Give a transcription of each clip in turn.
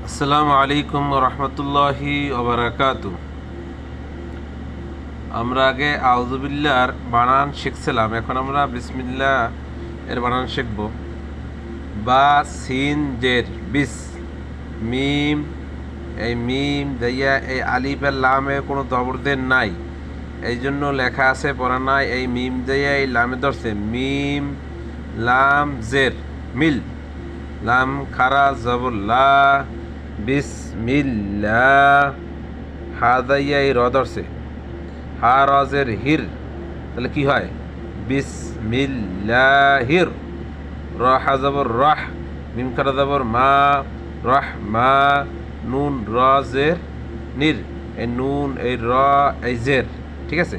আসসালামু আলাইকুম রহমতুল্লাহি ওবারাকাতু। আমরা আগে আউযুবিল্লাহর বানান শিখছিলাম, এখন আমরা বিসমিল্লাহ এর বানান শিখব। বা সিন জের বিস, মিম, এই মিম দিয়া এই আলিফের লামে কোনো দবরদের নাই, এই জন্য লেখা আছে পড়া নাই। এই মিম দিয়া এই লামে ধরছে মিম লাম জের মিল, লাম খারা জবর লা, বিসমিল্লাহ। হা দাইয়া এই র ধরছে, হা রজের হির, তাহলে কি হয়? বিসমিল্লাহির। র হা জবর রাহ, মিম খারা জবর মা, রাহ মা। নুন রজের নির, এই নুন এই র এই জের, ঠিক আছে?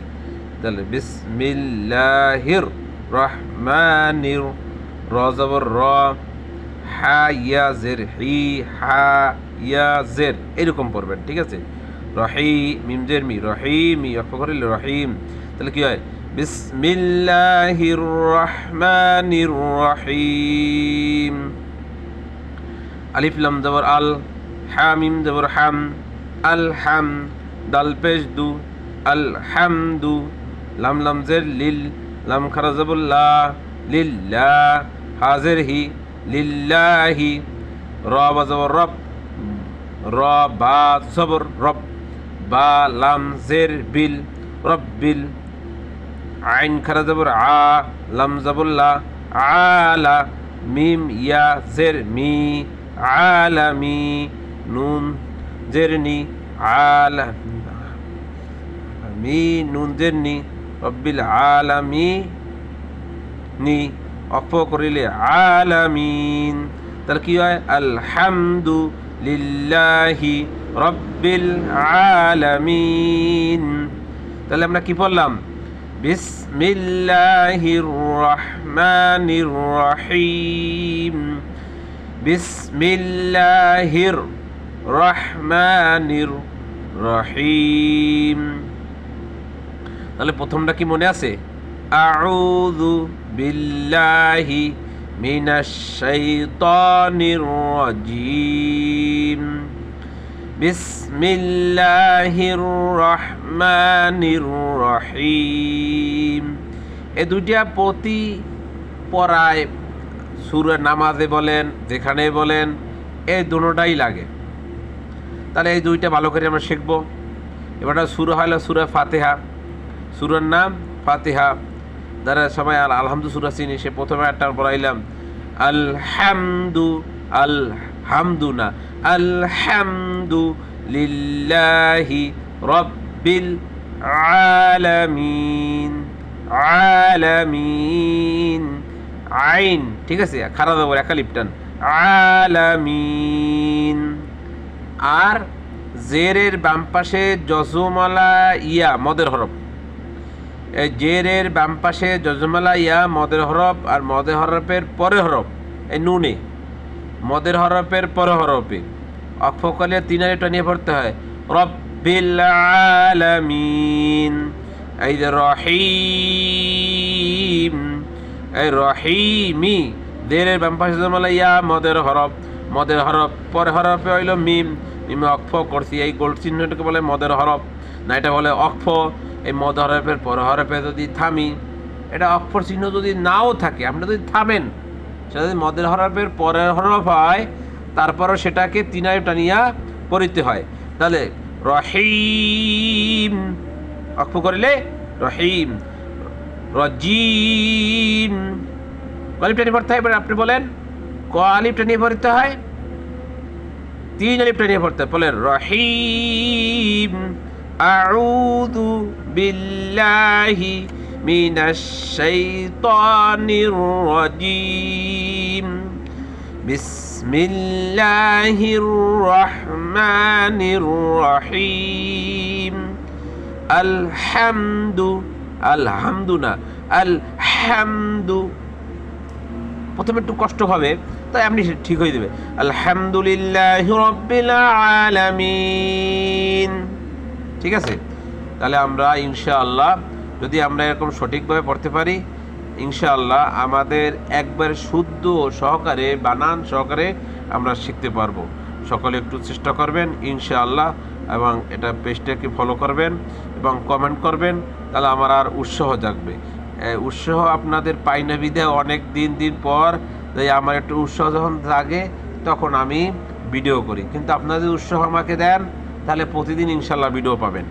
তাহলে বিসমিল্লাহির রহমানির, র জবর র, হা ইয়া জের হি, হা ইয়া জের, এরকম পড়বেন, ঠিক আছে? রহি মিম জের মি, রহিমি অক্ষ করিলে রহিম, তাহলে কি হয়? বিসমিল্লাহির রহমানির রহিম। আলিফ লাম জবর আল, হা মিম জবর হাম, আল হাম, দাল পেশ দু, আল হামদু। লাম লাম জের লিল, লাম খারা জবর লা, লিল্লাহ। হাজের হি, লিল্লাহি। র বা জবর রব, র বা জবর রব, বা লাম জের বিল, রব্বিল। আইন খারা জবর আ, লাম জবর লা, আলা। মিম ইয়া জের মি, আলামি। নুন জের নি, আলা মি, নুন জের নি, রব্বিল আলামি নি অক্ষ করিলে আলামিন, তাহলে কি হয়? আলহামদু লিল্লাহি রব্বিল আলামিন। তাহলে আমরা কি পড়লাম? বিসমিল্লাহির রহমানির রহিম, বিসমিল্লাহির রহমানির রহিম। তাহলে প্রথমটা কি মনে আছে? আউযু বিল্লাহি মিনাশ শাইতানির রাজিম, বিসমিল্লাহির রহমানির রহিম। এই দুইটা প্রতি পড়ায় সূরা নামাজে বলেন, যেখানে বলেন, এই দুটোটাই লাগে। তাহলে এই দুইটা ভালো করে আমরা শিখব। এবার সূরা হলো সূরা ফাতিহা, সূরার নাম ফাতিহা। যারা সবাই আলহামদু সূরা চিনি, সে প্রথমে একটা পড়াইলাম আলহামদু, আলহামদু না, আলহামদু লিল্লাহি রব্বিল আলামিন, আলামিন। আইন, ঠিক আছে, খারাপ দেবো একালিপ টান, আলামিন। আর জেরের বাম পাশে জজমলা ইয়া মদের হরফ, এই জেরের বাম পাশে জজমলা ইয়া মদের হরফ, আর মদের হরফের পরে হরফ এই নুনে, মদের হরফের পরে হরফে অক্ষ করলে তিন আলিফটা নিয়ে পড়তে হয়। রব্বিল আলামিন। এই যে রহিম, এই রহিমি, জেরের বাম পাশে জজমলা ইয়া মদের হরফ, মদের হরফ পরে হরফে হইল মিম, মিমে অক্ষ করছি, এই গোল চিহ্নটাকে বলে মদের হরফ, না এটা বলে অক্ষ। এই মদ হরফের পর হরফে যদি থামি, এটা অক্ষর চিহ্ন যদি নাও থাকে, আপনি যদি থামেন, সেটা যদি মদের হরফের পরের হরফ হয়, তারপরও সেটাকে তিন আলিফ টানিয়া পড়িতে হয়। তাহলে রহিম অক্ষ করিলে রহিম, রজিম আলিফ টানিয়ে পড়তে হয়। এবার আপনি বলেন ক আলিফ টানিয়ে পড়তে হয়? তিন আলিফ টানিয়ে পড়তে হয়। বলেন রহিম। আউযু বিল্লাহি মিনাশ শাইতানির রাজিম, বিসমিল্লাহির রহমানির রহিম। আলহামদু, আলহামদু না, আলহামদু। প্রথমে একটু কষ্ট হবে, তাই আপনি ঠিক হয়ে যাবে। আলহামদুলিল্লাহি রাব্বিল আলামিন, ঠিক আছে? তাহলে আমরা ইনশাআল্লাহ যদি আমরা এরকম সঠিকভাবে পড়তে পারি, ইনশাআল্লাহ আমাদের একবার শুদ্ধ সহকারে বানান সহকারে আমরা শিখতে পারবো। সকলে একটু চেষ্টা করবেন ইনশাআল্লাহ, এবং এটা পেজটাকে ফলো করবেন এবং কমেন্ট করবেন, তাহলে আমার আর উৎসাহ জাগবে। উৎসাহ আপনাদের পাই না বিধে অনেক দিন পর তাই আমার একটু উৎসাহ যখন জাগে তখন আমি ভিডিও করি, কিন্তু আপনারা যদি উৎসাহ আমাকে দেন তাহলে প্রতিদিন ইনশাআল্লাহ ভিডিও পাবেন।